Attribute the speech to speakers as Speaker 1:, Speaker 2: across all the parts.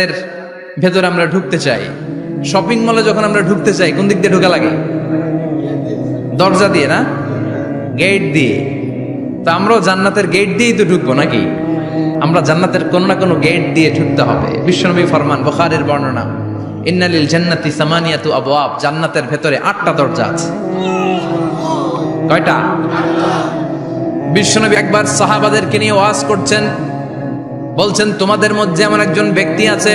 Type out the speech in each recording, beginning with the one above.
Speaker 1: এর ভেতরে আমরা ঢুকতে চাই। শপিং মলে যখন আমরা ঢুকতে চাই কোন দিক দিয়ে ঢোকা লাগে? দরজা দিয়ে না, গেট দিয়ে। তা আমরাও জান্নাতের গেট দিয়েই তো ঢুকবো নাকি? আমরা জান্নাতের কোনো না কোনো গেট দিয়ে ঢুকতে হবে। বিশ্বনবী ফরমান, বুখারীর বর্ণনা, ইন্নালিল জান্নাতি সামানিয়াতু আবওয়াব, জান্নাতের ভেতরে 8টা দরজা আছে। কয়টা? বিশ্বনবী একবার সাহাবাদেরকে নিয়ে ওয়াজ করছেন, বলছেন তোমাদের মধ্যে এমন একজন ব্যক্তি আছে,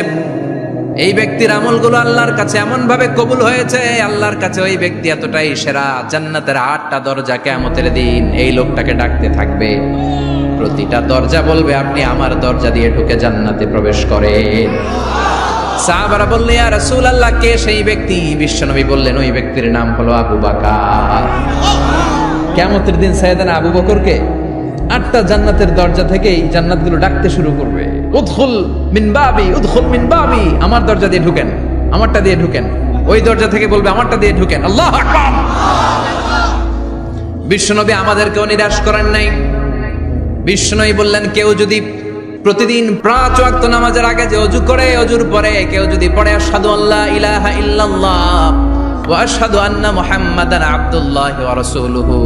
Speaker 1: এই ব্যক্তির আমলগুলো আল্লাহর কাছে এমন ভাবে কবুল হয়েছে, আল্লাহর কাছে ওই ব্যক্তি এতটাই সেরা, জান্নাতের 8টা দরজা কিয়ামতের দিন এই লোকটাকে ডাকতে থাকবে। প্রতিটা দরজা বলবে আপনি আমার দরজা দিয়ে ঢুকে জান্নাতে প্রবেশ করেন। সাহাবারা বললেন, ইয়া রাসূলুল্লাহ, কে সেই ব্যক্তি? বিশ্বনবী বললেন, ওই ব্যক্তির নাম হলো আবু বকর। কিয়ামতের দিন সাইয়েদনা আবু বকরকে 8টা জান্নাতের দরজা থেকেই জান্নাতগুলো ডাকতে শুরু করবে, উদখুল মিন বাবি, উদখুল মিন বাবি, আমার দরজা দিয়ে ঢুকেন, আমারটা দিয়ে ঢুকেন। ওই দরজা থেকে বলবে আমারটা দিয়ে ঢুকেন। আল্লাহু আকবার। বিশ্বনবী আমাদেরকেও নিরাশ করেন নাই। বিশ্বনবী বললেন, কেউ যদি প্রতিদিন 5 ওয়াক্ত নামাজের আগে যে ওযু করে, ওযুর পরে কেউ যদি পড়ে আশহাদু আল্লা ইলাহা ইল্লাল্লাহ ওয়া আশহাদু আন্না মুহাম্মাদান আবদুল্লাহি ওয়া রাসূলুহু,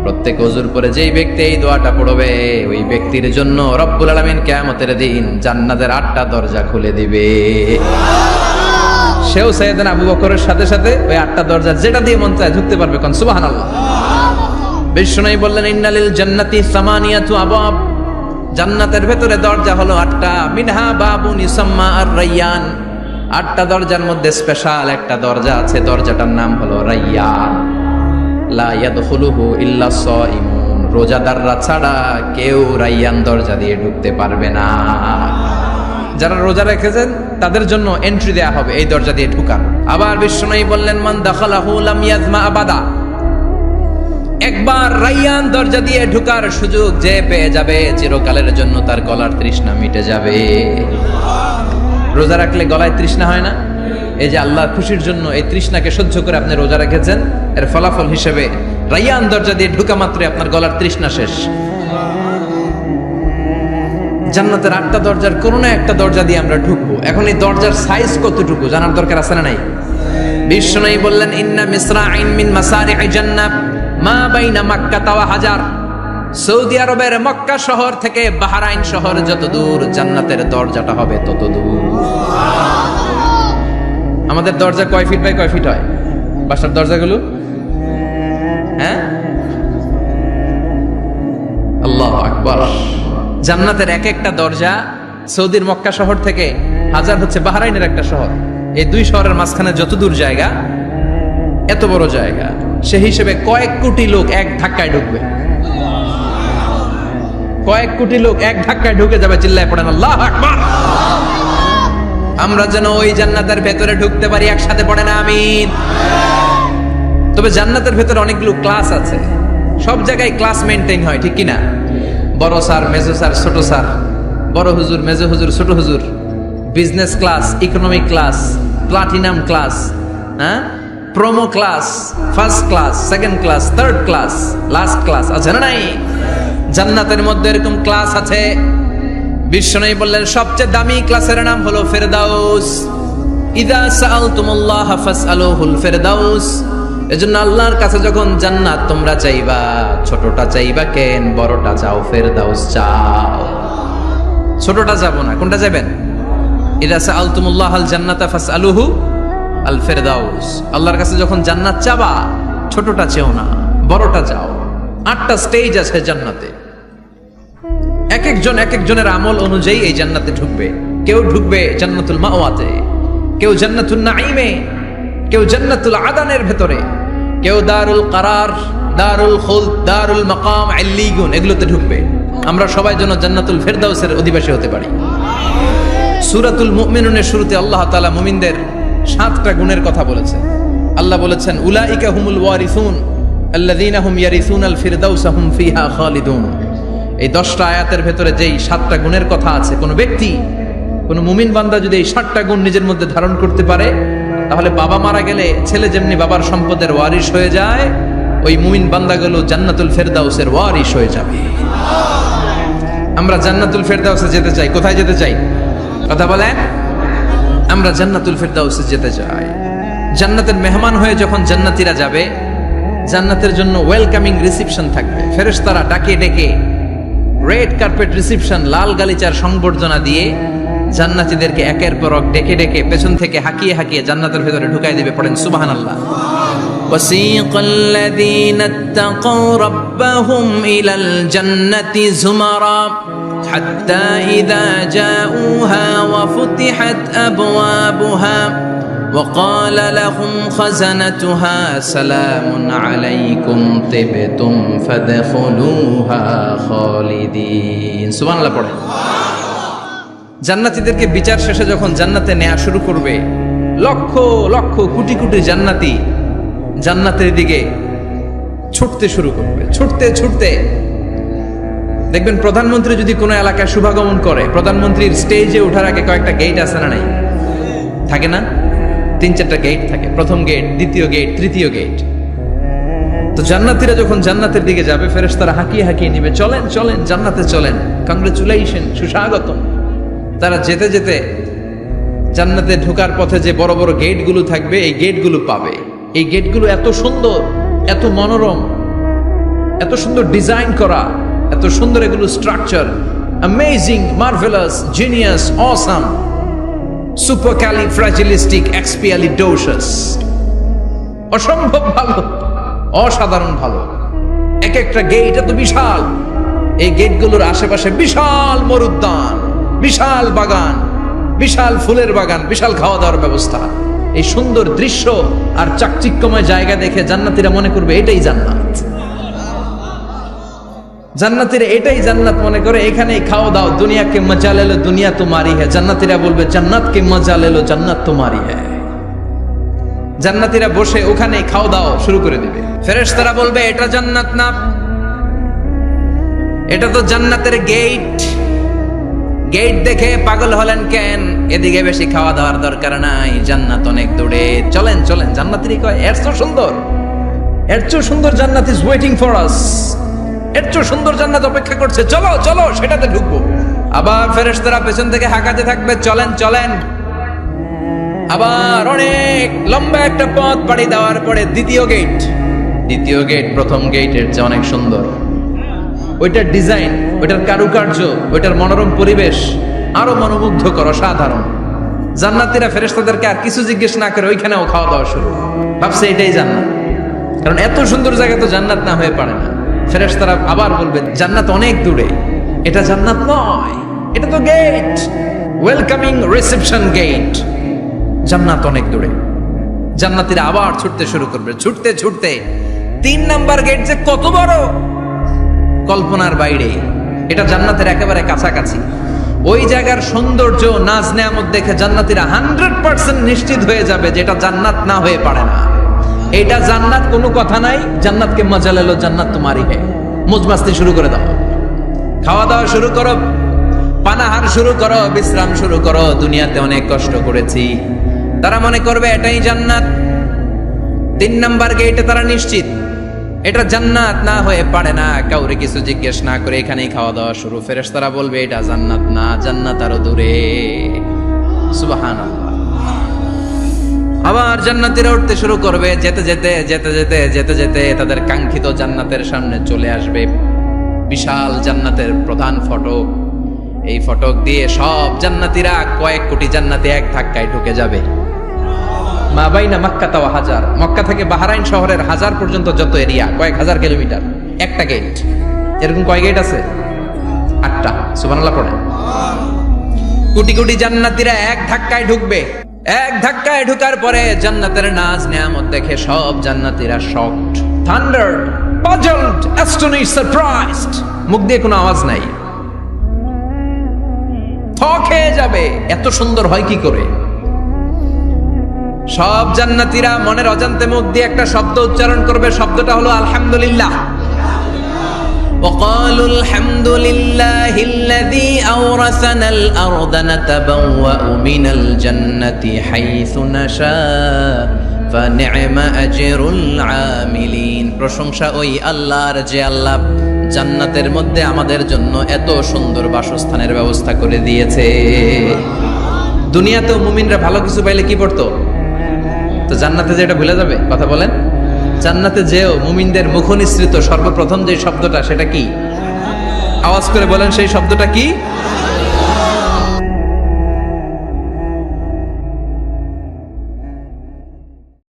Speaker 1: প্রত্যেক ওযুর পরে যেই ব্যক্তি এই দোয়াটা পড়বে, ওই ব্যক্তির জন্য রব্বুল আলামিন কিয়ামতের দিন জান্নাতের 8টা দরজা খুলে দিবে। সেও সাইয়েদনা আবু বকরের সাথে সাথে ওই 8টা দরজা যেটা দিয়ে মন চায় ঢুকতে পারবে। কোন সুবহানাল্লাহ। বিশ্বনবী বললেন, ইন্নালিল জান্নাতি সামানিয়াতু আবওয়াব, জান্নাতের ভেতরে দরজা হলো 8টা, মিনহা বাবুন ইউসাম্মা আর-রায়্যান, 8টা দরজার মধ্যে স্পেশাল একটা দরজা আছে, দরজাটার নাম হলো রায়্যান। লা ইয়াদখুলুহু ইল্লা সাইমুন, রোজাদাররা ছাড়া কেউ রায়্যান দরজা দিয়ে ঢুকতে পারবে না। যারা রোজা রেখেছেন তাদের জন্য এন্ট্রি দেয়া হবে এই দরজা দিয়ে ঢুকার। আবার বিশ্বনবী বললেন, মান দাখালাহু লাম ইয়াজমা আবাদা, একবার রায়্যান দরজা দিয়ে ঢুকার সুযোগ যে পেয়ে যাবে, চিরকালের জন্য তার গলার তৃষ্ণা মিটে যাবে। রোজা রাখলে গলায় তৃষ্ণা হয় না? এই যে আল্লাহর খুশির জন্য এই তৃষ্ণাকে সহ্য করে আপনি রোজা রেখেছেন, এর ফলাফল হিসেবে রায়্যান দরজা দিয়ে ঢুকা মাত্রই আপনার গলার তৃষ্ণা শেষ। জান্নাতের 8টা দরজার কোনো না একটা দরজা দিয়ে আমরা ঢুকবো। এখন এই দরজার সাইজ কতটুকু জানার দরকার আছে না নাই? বিশ্বনবী বললেন, ইন্না মিসরাইন মিন মাসারি'i জান্নাহ মা বাইনা মাক্কা ওয়া হাজার, সৌদি আরবের মক্কা শহর থেকে বাহরাইন শহর যত দূর, জান্নাতের দরজাটা হবে তত দূর। আমাদের দরজা কয় ফিট বাই কয় ফিট হয় বাসার দরজাগুলো? হ্যাঁ, আল্লাহু আকবার। জান্নাতের এক একটা দরজা সৌদির মক্কা শহর থেকে হাজার হচ্ছে বাহরাইনের একটা শহর, এই দুই শহরের মাঝখানে যত দূর জায়গা, এত বড় জায়গা, সে হিসেবে কয়েক কোটি লোক এক ধাক্কায় ঢুকবে। কয়েক কোটি লোক এক ধাক্কায় ঢুকে যাবে। চিল্লায় পড়েন আল্লাহু আকবার। আমরা যেন ওই জান্নাতের ভেতরে ঢুকতে পারি, একসাথে পড়েন আমিন। তবে জান্নাতের ভেতরে অনেকগুলো ক্লাস আছে, সব জায়গায় ক্লাস মেইনটেইন হয়, ঠিক কিনা? বড় স্যার, মেজো স্যার, ছোট স্যার, বড় হুজুর, মেজো হুজুর, ছোট হুজুর, business class, economic class, platinum class, হ্যাঁ, promo class, first class, second class, third class, last class আছে না নাই? জান্নাতের মধ্যে এরকম ক্লাস আছে। বিশ্বনবী বললেন, সবচেয়ে দামি ক্লাসের নাম হলো ফেরদাউস। ইযা সাআলতুমুল্লাহ ফাসআলুহুল ফেরদাউস, এজন্য আল্লাহর কাছে যখন জান্নাত তোমরা চাইবা, ছোটটা চাইবা কেন, বড়টা চাও, ফেরদাউস চাও। ছোটটা যাবো না, কোনটা যাবেন? ইযা সাআলতুমুল্লাহাল জান্নাতা ফাসআলুহু আল ফেরদাউস, আল্লাহর কাছে যখন জান্নাত চাবা, ছোটটা চেও না, বড়টা চাও। 8টা স্টেজ আছে জান্নাতে, এক একজনের আমল অনুযায়ী এই জান্নাতে ঢুকবে। কেউ ঢুকবে জান্নাতুল মাওয়াতে, কেউ জান্নাতুল নাঈমে, কেউ জান্নাতুল আদানের ভেতরে, কেউ দারুল কারার, দারুল খুলদ, দারুল মাকাম, আল্লিগুন, এগুলোতে ঢুকবে। আমরা সবাই যেন জান্নাতুল ফেরদাউসের অধিবাসী হতে পারি। সূরাতুল মুমিনুনের শুরুতে আল্লাহ তাআলা মুমিনদের 7টা গুণের কথা বলেছেন। আল্লাহ বলেছেন, উলাইকা হুমুল ওয়ারিসুন আল্লাযীনা হুম ইয়ারিসুনাল ফিরদাউসা হুম ফিহা খালিদুন। এই 10টা আয়াতের ভেতরে যেই 7টা গুণের কথা আছে, কোন ব্যক্তি, কোন মুমিন বান্দা যদি এই 7টা গুণ নিজের মধ্যে ধারণ করতে পারে, তাহলে বাবা মারা গেলে ছেলে যেমনি বাবার সম্পদের ওয়ারিশ হয়ে যায়, ওই মুমিন বান্দাগুলো জান্নাতুল ফেরদাউসের ওয়ারিশ হয়ে যাবে। আমরা জান্নাতুল ফেরদাউসে যেতে চাই। কোথায় যেতে চাই? কথা বলেন। আমরা জান্নাতুল ফেরদাউসে যেতে চাই। জান্নাতের মেহমান হয়ে যখন জান্নাতীরা যাবে, জান্নাতের জন্য ওয়েলকামিং রিসেপশন থাকবে। ফেরেশতারা ডাকে ডেকে রেড কার্পেট রিসেপশন, লাল গালিচার সংবর্ধনা দিয়ে জান্নাতীদেরকে একের পর এক ডেকে ডেকে পেছন থেকে হাঁকিয়ে হাঁকিয়ে জান্নাতের ভেতরে ঢুকাই দিবে। পড়েন সুবহানাল্লাহ। وسيق الذين اتقوا ربهم إلى الجنة زمرا حتى إذا جاءوها وفتحت أبوابها وقال لهم خزنتها سلام عليكم طبتم فادخلوها خالدين سبحان الله পড়ে। জান্নাতীদেরকে বিচার শেষে যখন জান্নাতে নেওয়া শুরু করবে, লক্ষ লক্ষ কোটি কোটি জান্নাতী জান্নাতের দিকে ছুটতে শুরু করবে। ছুটতে ছুটতে দেখবেন প্রধানমন্ত্রী যদি কোনো এলাকায় শুভাগমন করে, প্রধানমন্ত্রীর স্টেজে ওঠার আগে কয়েকটা গেট আছে না নাই? থাকে না? 3-4টা গেট থাকে। প্রথম গেট, দ্বিতীয় গেট, তৃতীয় গেট। তো জান্নাতীরা যখন জান্নাতের দিকে যাবে, ফেরেশতারা হাঁকিয়ে হাঁকিয়ে নিবে, চলেন চলেন জান্নাতে চলেন, কংগ্রেচুলেশন, সুস্বাগতম। তারা যেতে যেতে জান্নাতে ঢোকার পথে যে বড় বড় গেটগুলো থাকবে, এই গেটগুলো পাবে। এই গেটগুলো এত সুন্দর, এত মনোরম, এত সুন্দর ডিজাইন করা, এত সুন্দর এগুলো structure, amazing, marvellous, genius, awesome, supercalifragilisticexpialidocious, অসম্ভব ভালো, অসাধারণ ভালো। এক একটা গেট এত বিশাল। এই গেটগুলোর আশেপাশে বিশাল মরুদ্যান, বিশাল বাগান, বিশাল ফুলের বাগান, বিশাল খাওয়া দাওয়ার ব্যবস্থা। এই সুন্দর দৃশ্য আর চাকচিক্যময় জায়গা দেখে জান্নাতীরা মনে করবে এটাই জান্নাত। জান্নাতীরা এটাই জান্নাত মনে করে, এখানেই খাওয়া দাও। দুনিয়া কে মজা লে লো দুনিয়া তোমারি হ্যায়। জান্নাতীরা বলবে জান্নাত কে মজা লে লো জান্নাত তোমারি হ্যায়। জান্নাতীরা বসে ওখানেই খাওয়া দাও শুরু করে দিবে। ফেরেশতারা বলবে এটা জান্নাত না, এটা তো জান্নাতের গেট। গেট দেখে পাগল হলেন কেন? এদিকে বেশি খাওয়া দাওয়ার দরকার নাই, জান্নাত অনেক দূরে। চলেন চলেন। জান্নাতীরা কয় এর চেয়ে সুন্দর, এর চেয়ে সুন্দর জান্নাত ইজ ওয়েটিং ফর আস। এর চেয়ে সুন্দর জান্নাত অপেক্ষা করছে, চলো চলো সেটাতে ঢুকবো। আবার ফেরেশতারা পেছন থেকে হাঁকাতে থাকবে, চলেন চলেন। আবার অনেক লম্বা একটা পথ পাড়ি দেওয়ার পরে দ্বিতীয় গেট। দ্বিতীয় গেট প্রথম গেটের চেয়ে অনেক সুন্দর। ওইটার ডিজাইন, ওইটার কারুকার্য, ওইটার মনোরম পরিবেশ আরো মনোমুগ্ধকর, অসাধারণ। জান্নাতীরা ফেরেশতাদেরকে আর কিছু জিজ্ঞেস না করে ওইখানেও খাওয়া দাওয়া শুরু। ভাবছে এটাই জান্নাত, কারণ এত সুন্দর জায়গা তো জান্নাত না হয়ে পারে না। ফেরেশতারা আবার বলবেন জান্নাত অনেক দূরে, এটা জান্নাত নয়, এটা তো গেট, ওয়েলকামিং রিসেপশন গেট। জান্নাত অনেক দূরে। জান্নাতীরা আবার ছুটতে শুরু করবে। ছুটতে ছুটতে 3 নাম্বার গেট যে কত বড়, কল্পনার বাইরে। এটা জান্নাতের একেবারে কাছাকাছি। ওই জায়গার সৌন্দর্য, নাজ নেয়ামত দেখে জান্নাতীরা 100% নিশ্চিত হয়ে যাবে যে এটা জান্নাত না হয়ে পারে না। এটা জান্নাত, কোনো কথা নাই। জান্নাতকে মজা লেলো জান্নাত তোমারই হে। মজমাস্তি শুরু করে দাও, খাওয়া দাওয়া শুরু করো, পানাহার শুরু করো, বিশ্রাম শুরু করো। দুনিয়াতে অনেক কষ্ট করেছি। তারা মনে করবে এটাই জান্নাত। 3 নাম্বার গেটে তারা নিশ্চিত এটা জান্নাত না হয়ে পারে না। কাউরে কিছু জিজ্ঞেস না করে এখানেই খাওয়া দাওয়া শুরু। ফেরেশতারা বলবে এটা জান্নাত না, জান্নাত আরো দূরে। সুবহানাল্লাহ। আবার জান্নাতীরা উঠতে শুরু করবে। যেতে যেতে যেতে যেতে যেতে যেতে তাদের কাঙ্ক্ষিত জান্নাতের সামনে চলে আসবে। বিশাল জান্নাতের প্রধান ফটক। এই ফটক দিয়ে সব জান্নাতীরা, কয়েক কোটি জান্নাতি এক ধাক্কায় ঢুকে যাবে। মা বাইনা মক্কা ওয়া হাজার, মক্কা থেকে বাহরাইন শহরের হাজার পর্যন্ত যত এরিয়া, কয়েক হাজার কিলোমিটার, একটা গেট। এরকম কয় গেট আছে? 8টা। সুবহানাল্লাহ পড়ে। কোটি কোটি জান্নাতীরা এক ধাক্কায় ঢুকবে। এক ধাক্কায় ঢুকার পরে জান্নাতের নাজ নেয়ামত দেখে সব জান্নাতীরা শকড, থান্ডার্ড, পাজলড, অ্যাস্টনিশড, সারপ্রাইজড। মুখ দিয়ে কোনো আওয়াজ নাই, থক হয়ে যাবে। এত সুন্দর হয় কি করে? সব জান্নাতীরা মনের অজান্তে মুখ দিয়ে একটা শব্দ উচ্চারণ করবে। শব্দটা হলো আলহামদুলিল্লাহ। وقالوا الحمد لله الذي أورثنا الأرض نتبوأ من الجنة حيث نشاء فنعم أجر العاملين। প্রশংসা ওই আল্লাহর যে আল্লাহ জান্নাতের মধ্যে আমাদের জন্য এত সুন্দর বাসস্থানের ব্যবস্থা করে দিয়েছে। দুনিয়াতেও মুমিনরা ভালো কিছু পাইলে কি পড়তো? তো জান্নাতে যে এটা ভুলে যাবে? কথা বলেন। জান্নাতে যেও মুমিনদের মুখ নিঃসৃত সর্বপ্রথম যে শব্দটা, সেটা কি? আওয়াজ করে বলেন, সেই শব্দটা কি?